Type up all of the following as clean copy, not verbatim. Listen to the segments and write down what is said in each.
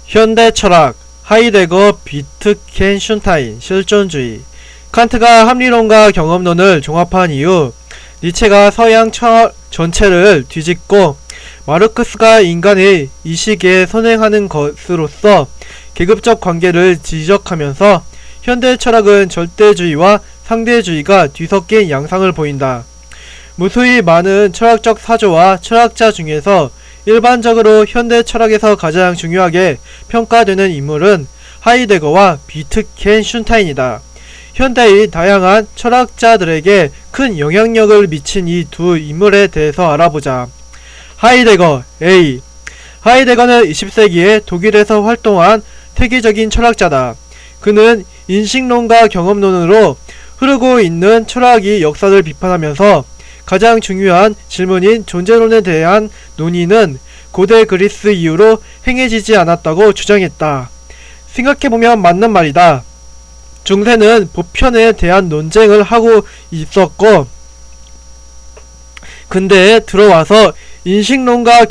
현대 철학 하이데거 비트겐슈타인 실존주의. 칸트가 합리론과 경험론을 종합한 이후 니체가 서양 철학 전체를 뒤집고 마르크스가 인간의 이 시기에 선행하는 것으로서 계급적 관계를 지적하면서 현대 철학은 절대주의와 상대주의가 뒤섞인 양상을 보인다. 무수히 많은 철학적 사조와 철학자 중에서 일반적으로 현대 철학에서 가장 중요하게 평가되는 인물은 하이데거와 비트겐슈타인이다. 현대의 다양한 철학자들에게 큰 영향력을 미친 이 두 인물에 대해서 알아보자. 하이데거 A. 하이데거는 20세기에 독일에서 활동한 세계적인 철학자다. 그는 인식론과 경험론으로 흐르고 있는 철학의 역사를 비판하면서 가장 중요한 질문인 존재론에 대한 논의는 고대 그리스 이후로 행해지지 않았다고 주장했다. 생각해보면 맞는 말이다. 중세는 보편에 대한 논쟁을 하고 있었고 근대에 들어와서 인식론과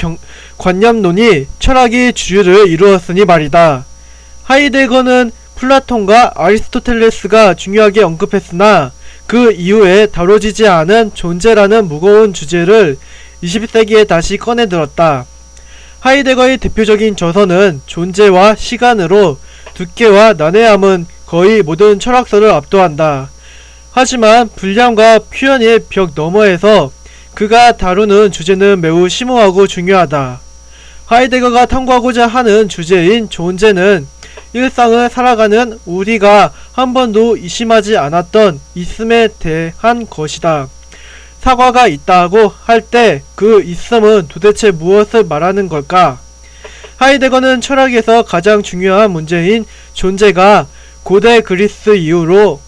관념론이 철학의 주류를 이루었으니 말이다. 하이데거는 플라톤과 아리스토텔레스가 중요하게 언급했으나 그 이후에 다뤄지지 않은 존재라는 무거운 주제를 20세기에 다시 꺼내들었다. 하이데거의 대표적인 저서는 존재와 시간으로 두께와 난해함은 거의 모든 철학서를 압도한다. 하지만 분량과 표현의 벽 너머에서 그가 다루는 주제는 매우 심오하고 중요하다. 하이데거가 탐구하고자 하는 주제인 존재는 일상을 살아가는 우리가 한 번도 의심하지 않았던 있음에 대한 것이다. 사과가 있다고 할 때 그 있음은 도대체 무엇을 말하는 걸까? 하이데거는 철학에서 가장 중요한 문제인 존재가 고대 그리스 이후로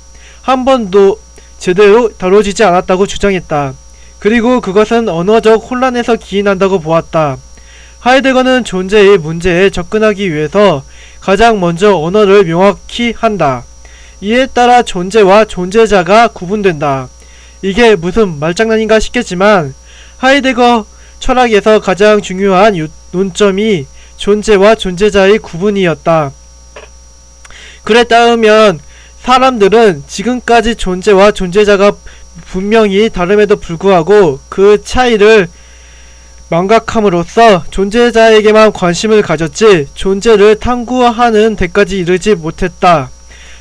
한 번도 제대로 다뤄지지 않았다고 주장했다. 그리고 그것은 언어적 혼란에서 기인한다고 보았다. 하이데거는 존재의 문제에 접근하기 위해서 가장 먼저 언어를 명확히 한다. 이에 따라 존재와 존재자가 구분된다. 이게 무슨 말장난인가 싶겠지만 하이데거 철학에서 가장 중요한 논점이 존재와 존재자의 구분이었다. 그래 따르면 사람들은 지금까지 존재와 존재자가 분명히 다름에도 불구하고 그 차이를 망각함으로써 존재자에게만 관심을 가졌지 존재를 탐구하는 데까지 이르지 못했다.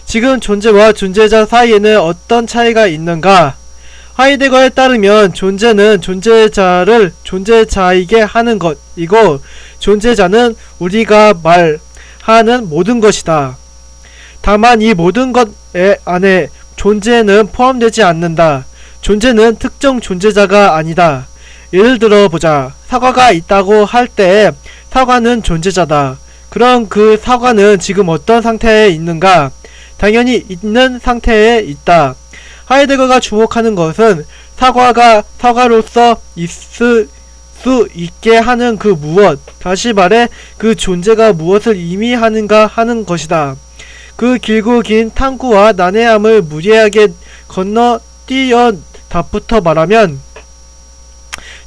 지금 존재와 존재자 사이에는 어떤 차이가 있는가? 하이데거에 따르면 존재는 존재자를 존재자이게 하는 것이고 존재자는 우리가 말하는 모든 것이다. 다만 이 모든 것 안에 존재는 포함되지 않는다. 존재는 특정 존재자가 아니다. 예를 들어 보자. 사과가 있다고 할 때 사과는 존재자다. 그럼 그 사과는 지금 어떤 상태에 있는가? 당연히 있는 상태에 있다. 하이데거가 주목하는 것은 사과가 사과로서 있을 수 있게 하는 그 무엇, 다시 말해 그 존재가 무엇을 의미하는가 하는 것이다. 그 길고 긴 탐구와 난해함을 무리하게 건너뛰어 답부터 말하면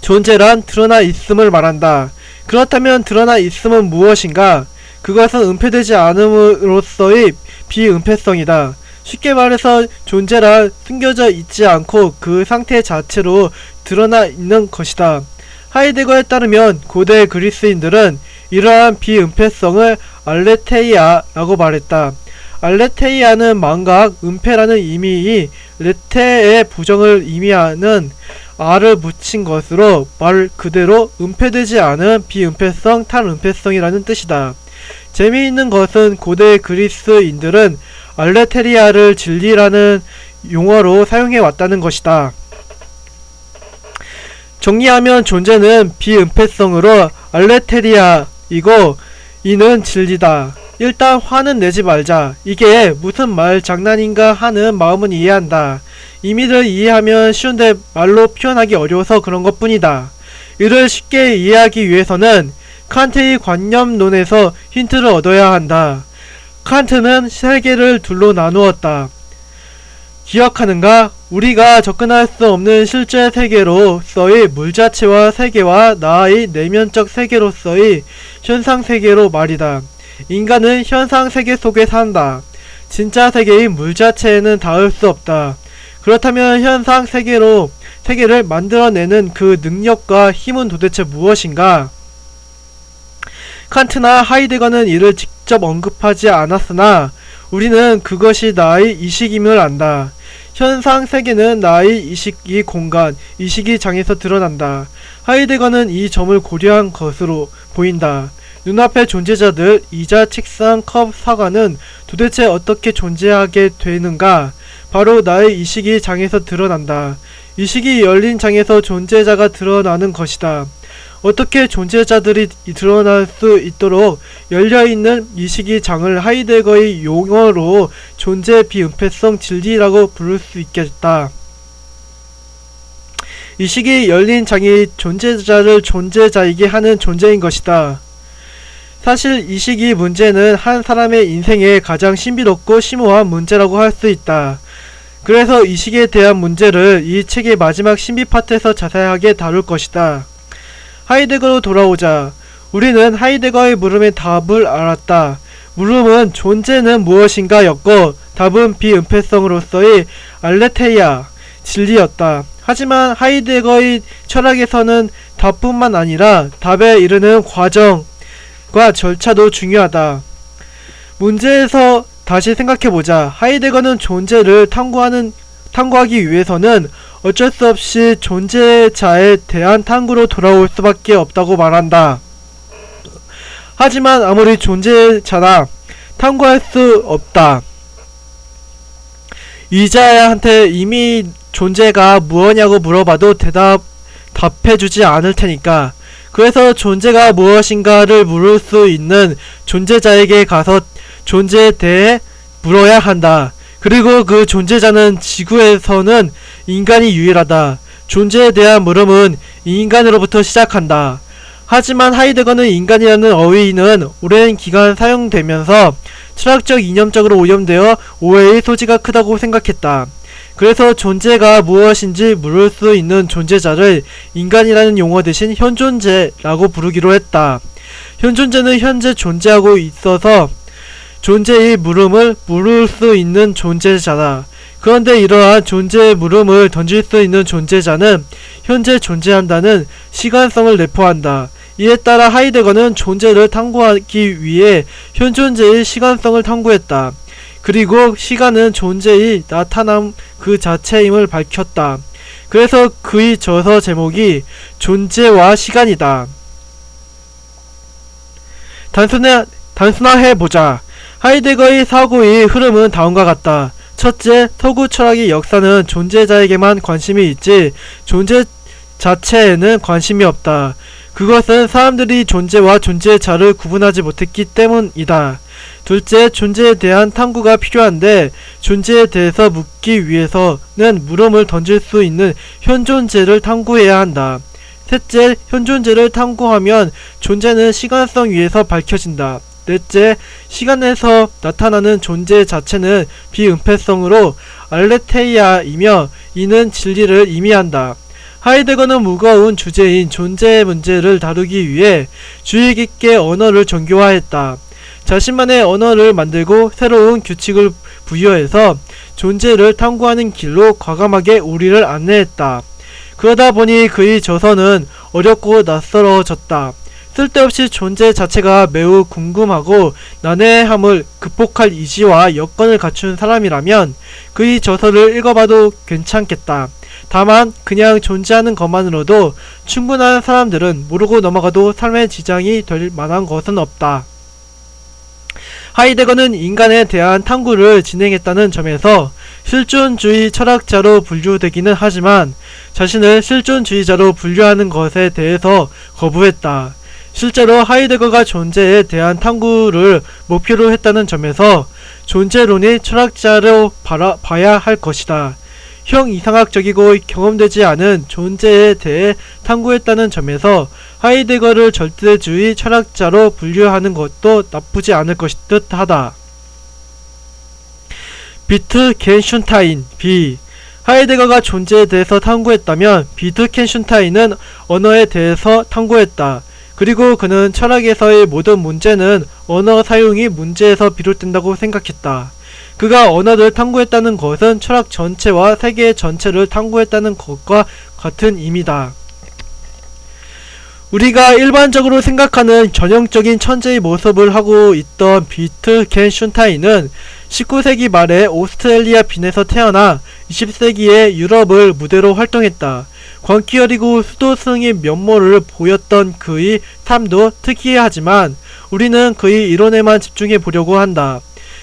존재란 드러나 있음을 말한다. 그렇다면 드러나 있음은 무엇인가? 그것은 은폐되지 않음으로써의 비은폐성이다. 쉽게 말해서 존재란 숨겨져 있지 않고 그 상태 자체로 드러나 있는 것이다. 하이데거에 따르면 고대 그리스인들은 이러한 비은폐성을 알레테이아라고 말했다. 알레테이아는 망각, 은폐라는 의미이 레테의 부정을 의미하는 아를 붙인 것으로 말 그대로 은폐되지 않은 비은폐성, 탈은폐성이라는 뜻이다. 재미있는 것은 고대 그리스인들은 알레테리아를 진리라는 용어로 사용해 왔다는 것이다. 정리하면 존재는 비은폐성으로 알레테리아이고 이는 진리다. 일단 화는 내지 말자. 이게 무슨 말 장난인가 하는 마음은 이해한다. 의미를 이해하면 쉬운데 말로 표현하기 어려워서 그런 것 뿐이다. 이를 쉽게 이해하기 위해서는 칸트의 관념론에서 힌트를 얻어야 한다. 칸트는 세계를 둘로 나누었다. 기억하는가? 우리가 접근할 수 없는 실제 세계로서의 물자체와 세계와 나의 내면적 세계로서의 현상세계로 말이다. 인간은 현상 세계 속에 산다. 진짜 세계인 물 자체에는 닿을 수 없다. 그렇다면 현상 세계를 만들어내는 그 능력과 힘은 도대체 무엇인가? 칸트나 하이데거는 이를 직접 언급하지 않았으나 우리는 그것이 나의 이식임을 안다. 현상 세계는 나의 이식이 공간, 이식이 장에서 드러난다. 하이데거는 이 점을 고려한 것으로 보인다. 눈앞의 존재자들, 의자, 책상, 컵, 사과는 도대체 어떻게 존재하게 되는가? 바로 나의 이식이 장에서 드러난다. 이식이 열린 장에서 존재자가 드러나는 것이다. 어떻게 존재자들이 드러날 수 있도록 열려있는 이식이 장을 하이데거의 용어로 존재의 비은폐성 진리라고 부를 수 있겠다. 이식이 열린 장이 존재자를 존재자이게 하는 존재인 것이다. 사실 이식이 문제는 한 사람의 인생에 가장 신비롭고 심오한 문제라고 할 수 있다. 그래서 이식에 대한 문제를 이 책의 마지막 신비 파트에서 자세하게 다룰 것이다. 하이데거로 돌아오자. 우리는 하이데거의 물음의 답을 알았다. 물음은 존재는 무엇인가 였고 답은 비은폐성으로서의 알레테이아, 진리였다. 하지만 하이데거의 철학에서는 답뿐만 아니라 답에 이르는 과정과 절차도 중요하다. 문제에서 다시 생각해보자. 하이데거는 존재를 탐구하기 위해서는 어쩔 수 없이 존재자에 대한 탐구로 돌아올 수밖에 없다고 말한다. 하지만 아무리 존재자나 탐구할 수 없다. 의자한테 이미 존재가 무엇냐고 물어봐도 답해주지 않을 테니까. 그래서 존재가 무엇인가를 물을 수 있는 존재자에게 가서 존재에 대해 물어야 한다. 그리고 그 존재자는 지구에서는 인간이 유일하다. 존재에 대한 물음은 인간으로부터 시작한다. 하지만 하이데거는 인간이라는 어휘는 오랜 기간 사용되면서 철학적 이념적으로 오염되어 오해의 소지가 크다고 생각했다. 그래서 존재가 무엇인지 물을 수 있는 존재자를 인간이라는 용어 대신 현존재라고 부르기로 했다. 현존재는 현재 존재하고 있어서 존재의 물음을 물을 수 있는 존재자다. 그런데 이러한 존재의 물음을 던질 수 있는 존재자는 현재 존재한다는 시간성을 내포한다. 이에 따라 하이데거는 존재를 탐구하기 위해 현존재의 시간성을 탐구했다. 그리고 시간은 존재의 나타남 그 자체임을 밝혔다. 그래서 그의 저서 제목이 존재와 시간이다. 단순화해보자. 하이데거의 사고의 흐름은 다음과 같다. 첫째, 서구 철학의 역사는 존재자에게만 관심이 있지 존재 자체에는 관심이 없다. 그것은 사람들이 존재와 존재자를 구분하지 못했기 때문이다. 둘째, 존재에 대한 탐구가 필요한데 존재에 대해서 묻기 위해서는 물음을 던질 수 있는 현존재를 탐구해야 한다. 셋째, 현존재를 탐구하면 존재는 시간성 위에서 밝혀진다. 넷째, 시간에서 나타나는 존재 자체는 비은폐성으로 알레테이아이며 이는 진리를 의미한다. 하이데거는 무거운 주제인 존재의 문제를 다루기 위해 주의 깊게 언어를 정교화했다. 자신만의 언어를 만들고 새로운 규칙을 부여해서 존재를 탐구하는 길로 과감하게 우리를 안내했다. 그러다 보니 그의 저서는 어렵고 낯설어졌다. 쓸데없이 존재 자체가 매우 궁금하고 난해함을 극복할 의지와 여건을 갖춘 사람이라면 그의 저서를 읽어봐도 괜찮겠다. 다만 그냥 존재하는 것만으로도 충분한 사람들은 모르고 넘어가도 삶의 지장이 될 만한 것은 없다. 하이데거는 인간에 대한 탐구를 진행했다는 점에서 실존주의 철학자로 분류되기는 하지만 자신을 실존주의자로 분류하는 것에 대해서 거부했다. 실제로 하이데거가 존재에 대한 탐구를 목표로 했다는 점에서 존재론의 철학자로 봐야 할 것이다. 형이상학적이고 경험되지 않은 존재에 대해 탐구했다는 점에서 하이데거를 절대주의 철학자로 분류하는 것도 나쁘지 않을 듯 하다. 비트겐슈타인 B. 하이데거가 존재에 대해서 탐구했다면 비트겐슈타인은 언어에 대해서 탐구했다. 그리고 그는 철학에서의 모든 문제는 언어 사용이 문제에서 비롯된다고 생각했다. 그가 언어를 탐구했다는 것은 철학 전체와 세계 전체를 탐구했다는 것과 같은 의미다. 우리가 일반적으로 생각하는 전형적인 천재의 모습을 하고 있던 비트겐슈타인은 19세기 말에 오스트레리아 빈에서 태어나 20세기에 유럽을 무대로 활동했다. 광기 어리고 수도승의 면모를 보였던 그의 삶도 특이하지만 우리는 그의 이론에만 집중해 보려고 한다.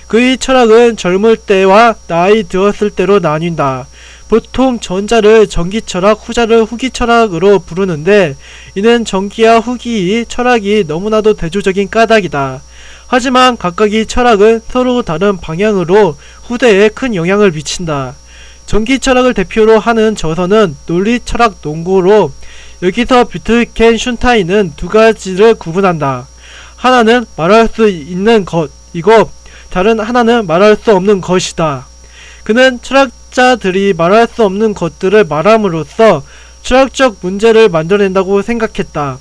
그의 철학은 젊을 때와 나이 들었을 때로 나뉜다. 보통 전자를 전기철학, 후자를 후기철학으로 부르는데 이는 전기와 후기의 철학이 너무나도 대조적인 까닭이다. 하지만 각각의 철학은 서로 다른 방향으로 후대에 큰 영향을 미친다. 전기철학을 대표로 하는 저서는 논리철학 논고로 여기서 비트겐슈타인은 두 가지를 구분한다. 하나는 말할 수 있는 것이고 다른 하나는 말할 수 없는 것이다. 그는 철학자들이 말할 수 없는 것들을 말함으로써 철학적 문제를 만들어낸다고 생각했다.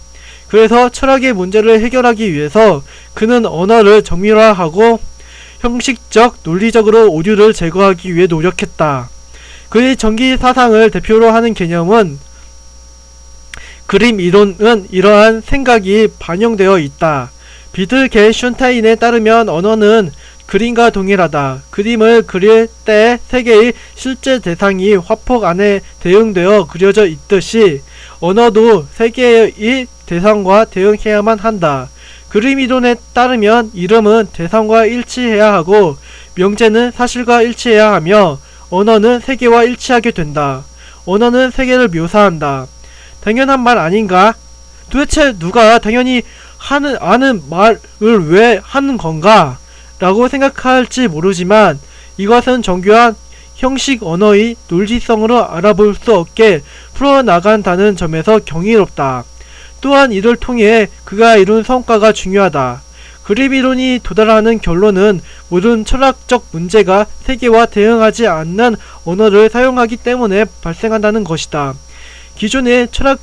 그래서 철학의 문제를 해결하기 위해서 그는 언어를 정밀화하고 형식적, 논리적으로 오류를 제거하기 위해 노력했다. 그의 전기 사상을 대표로 하는 개념은 그림 이론은 이러한 생각이 반영되어 있다. 비트겐슈타인에 따르면 언어는 그림과 동일하다. 그림을 그릴 때 세계의 실제 대상이 화폭 안에 대응되어 그려져 있듯이 언어도 세계의 대상과 대응해야만 한다. 그림 이론에 따르면 이름은 대상과 일치해야 하고 명제는 사실과 일치해야 하며 언어는 세계와 일치하게 된다. 언어는 세계를 묘사한다. 당연한 말 아닌가? 도대체 누가 당연히 아는 말을 왜 하는 건가? 라고 생각할지 모르지만 이것은 정교한 형식 언어의 논리성으로 알아볼 수 없게 풀어나간다는 점에서 경이롭다. 또한 이를 통해 그가 이룬 성과가 중요하다. 그림 이론이 도달하는 결론은 모든 철학적 문제가 세계와 대응하지 않는 언어를 사용하기 때문에 발생한다는 것이다. 기존의 철학,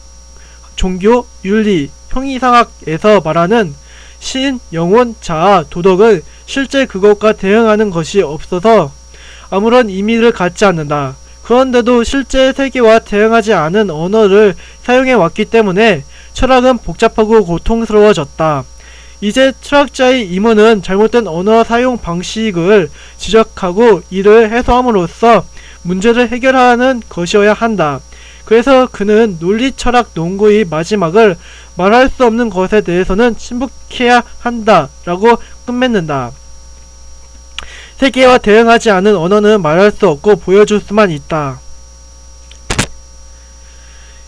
종교, 윤리, 형이상학에서 말하는 신, 영혼, 자아, 도덕은 실제 그것과 대응하는 것이 없어서 아무런 의미를 갖지 않는다. 그런데도 실제 세계와 대응하지 않은 언어를 사용해 왔기 때문에 철학은 복잡하고 고통스러워졌다. 이제 철학자의 임무는 잘못된 언어 사용 방식을 지적하고 이를 해소함으로써 문제를 해결하는 것이어야 한다. 그래서 그는 논리철학 논고의 마지막을 말할 수 없는 것에 대해서는 침묵해야 한다 라고 끝맺는다. 세계와 대응하지 않은 언어는 말할 수 없고 보여줄 수만 있다.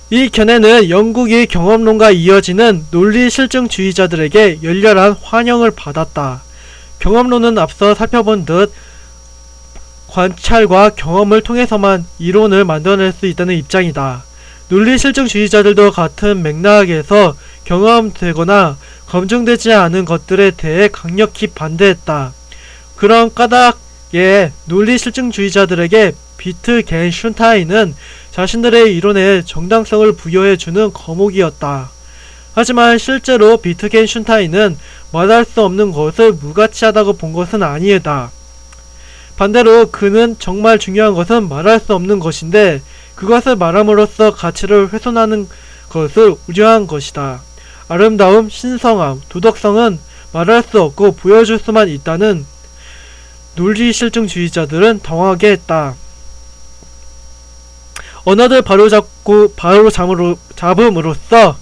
이 견해는 영국의 경험론과 이어지는 논리실증주의자들에게 열렬한 환영을 받았다. 경험론은 앞서 살펴본 듯 관찰과 경험을 통해서만 이론을 만들어낼 수 있다는 입장이다. 논리실증주의자들도 같은 맥락에서 경험되거나 검증되지 않은 것들에 대해 강력히 반대했다. 그런 까닭에 논리실증주의자들에게 비트겐슈타인은 자신들의 이론에 정당성을 부여해주는 거목이었다. 하지만 실제로 비트겐슈타인은 말할 수 없는 것을 무가치하다고 본 것은 아니다. 반대로 그는 정말 중요한 것은 말할 수 없는 것인데 그것을 말함으로써 가치를 훼손하는 것을 우려한 것이다. 아름다움, 신성함, 도덕성은 말할 수 없고 보여줄 수만 있다는 논리실증주의자들은 당황하게 했다. 언어를 바로잡음으로써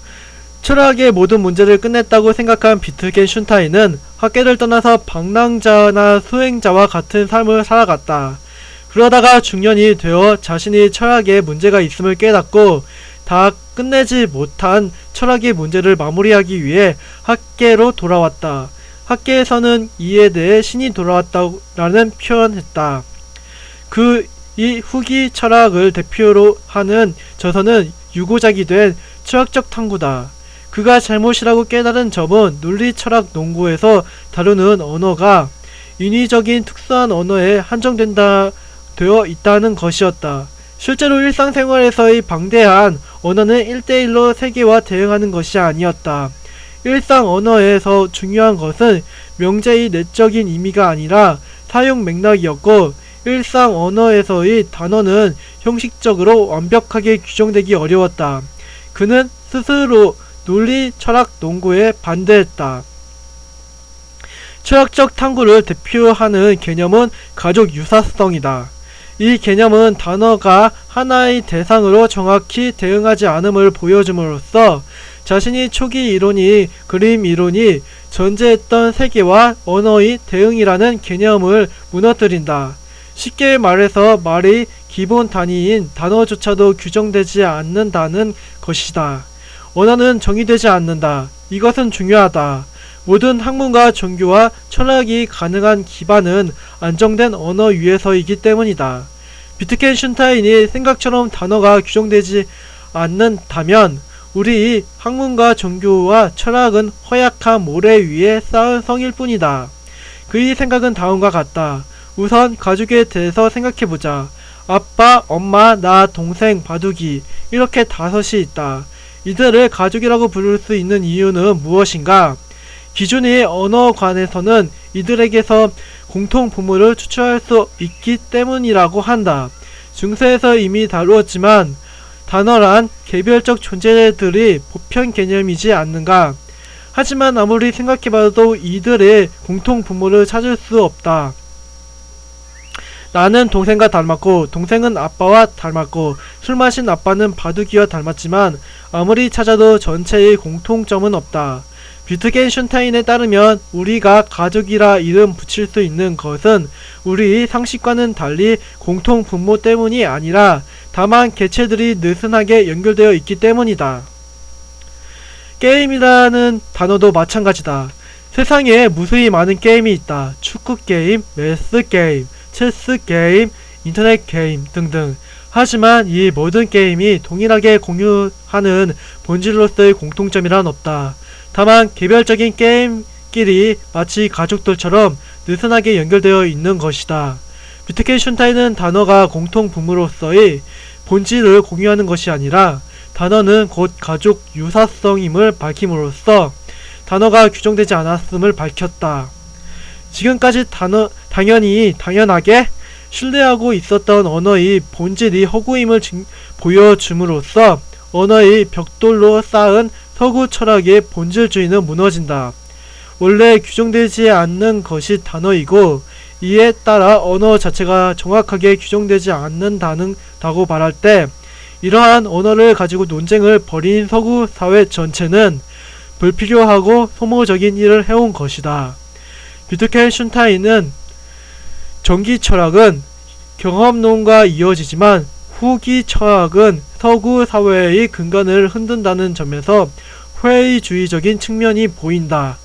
철학의 모든 문제를 끝냈다고 생각한 비트겐슈타인은 학계를 떠나서 방랑자나 수행자와 같은 삶을 살아갔다. 그러다가 중년이 되어 자신이 철학에 문제가 있음을 깨닫고 다 끝내지 못한 철학의 문제를 마무리하기 위해 학계로 돌아왔다. 학계에서는 이에 대해 신이 돌아왔다라는 표현했다. 이 후기 철학을 대표로 하는 저서는 유고작이 된 철학적 탐구다. 그가 잘못이라고 깨달은 점은 논리철학 논고에서 다루는 언어가 인위적인 특수한 언어에 되어 있다는 것이었다. 실제로 일상생활에서의 방대한 언어는 1대1로 세계와 대응하는 것이 아니었다. 일상 언어에서 중요한 것은 명제의 내적인 의미가 아니라 사용 맥락이었고, 일상 언어에서의 단어는 형식적으로 완벽하게 규정되기 어려웠다. 그는 스스로 논리, 철학, 농구에 반대했다. 철학적 탐구를 대표하는 개념은 가족 유사성이다. 이 개념은 단어가 하나의 대상으로 정확히 대응하지 않음을 보여줌으로써 자신이 초기 이론이 그림 이론이 전제했던 세계와 언어의 대응이라는 개념을 무너뜨린다. 쉽게 말해서 말의 기본 단위인 단어조차도 규정되지 않는다는 것이다. 언어는 정의되지 않는다. 이것은 중요하다. 모든 학문과 종교와 철학이 가능한 기반은 안정된 언어 위에서이기 때문이다. 비트겐슈타인이 생각처럼 단어가 규정되지 않는다면 우리 학문과 종교와 철학은 허약한 모래 위에 쌓은 성일 뿐이다. 그의 생각은 다음과 같다. 우선 가족에 대해서 생각해보자. 아빠, 엄마, 나, 동생, 바둑이 이렇게 5이 있다. 이들을 가족이라고 부를 수 있는 이유는 무엇인가? 기존의 언어관에서는 이들에게서 공통 부모를 추출할 수 있기 때문이라고 한다. 중세에서 이미 다루었지만 단어란 개별적 존재들이 보편 개념이지 않는가? 하지만 아무리 생각해봐도 이들의 공통 부모를 찾을 수 없다. 나는 동생과 닮았고 동생은 아빠와 닮았고 술 마신 아빠는 바둑이와 닮았지만 아무리 찾아도 전체의 공통점은 없다. 비트겐슈타인에 따르면 우리가 가족이라 이름 붙일 수 있는 것은 우리 상식과는 달리 공통 분모 때문이 아니라 다만 개체들이 느슨하게 연결되어 있기 때문이다. 게임이라는 단어도 마찬가지다. 세상에 무수히 많은 게임이 있다. 축구 게임, 매스 게임, 체스 게임, 인터넷 게임 등등. 하지만 이 모든 게임이 동일하게 공유하는 본질로서의 공통점이란 없다. 다만 개별적인 게임끼리 마치 가족들처럼 느슨하게 연결되어 있는 것이다. 비트겐슈타인은 단어가 공통 부모로서의 본질을 공유하는 것이 아니라 단어는 곧 가족 유사성임을 밝힘으로써 단어가 규정되지 않았음을 밝혔다. 지금까지 당연하게 신뢰하고 있었던 언어의 본질이 허구임을 보여줌으로써 언어의 벽돌로 쌓은 서구 철학의 본질주의는 무너진다. 원래 규정되지 않는 것이 단어이고 이에 따라 언어 자체가 정확하게 규정되지 않는다고 말할 때 이러한 언어를 가지고 논쟁을 벌인 서구 사회 전체는 불필요하고 소모적인 일을 해온 것이다. 비트겐슈타인은 전기 철학은 경험론과 이어지지만 후기 철학은 서구 사회의 근간을 흔든다는 점에서 회의주의적인 측면이 보인다.